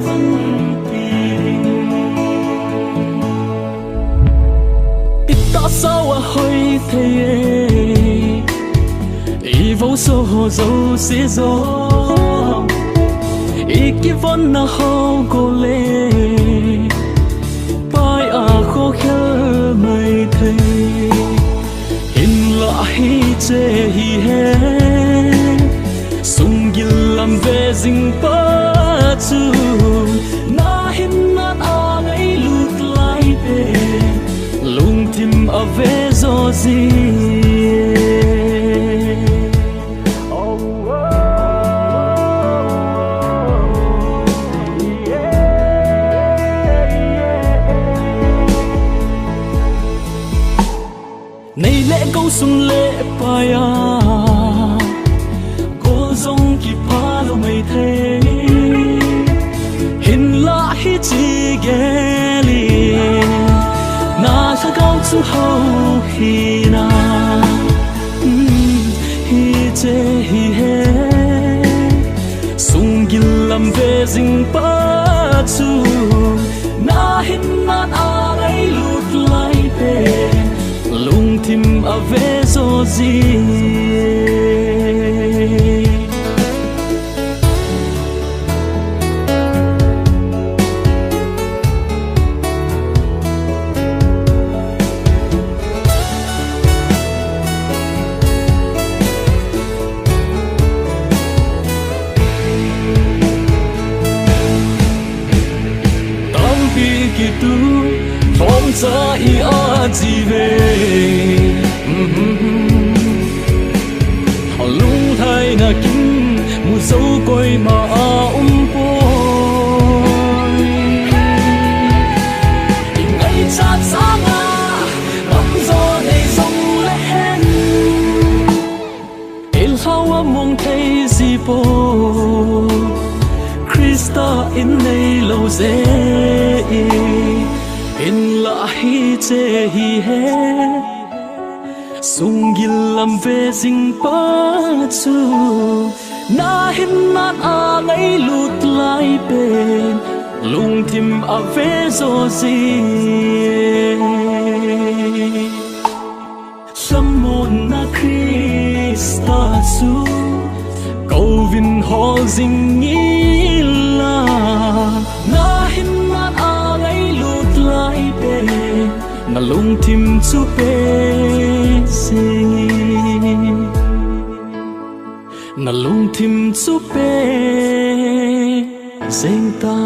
vẫn tìm ít ta sao hơi thế ý vô số hồ dấu xế gió ý kia vẫn là hao cô lê bài khó khăn mây thề in lại chê hi he sung gil làm về dinh ba chu na hin na ai lụt lại về lung tim ở về gió gì này lẽ câu sung lệ bài cô dòng kịp phá lâu mây thế hình lại chỉ ghé liền na sa cao chu hậu hi na hi chê hi he sung gil làm về dinh ba chu na hin na ai lụt lại về lung tim ở về gió gì tâm bi kỳ tu phong cha i a gì về họ lung thay na kim mu dấu coi mà bôi ngày chát sáng bóng gió đầy rông lên il hawa mong thấy gì bồ Krista in đây lâu dễ in lại chê hi he sung gil làm về dinh ba chu na hin na ai lụt lại bên lung tim ở về gió gì lâm môn na Krista chu cầu vinh họ dinh nghĩ là na hin na ai lụt lại bên na lung tim chu pe na lung tim chu pe zeng ta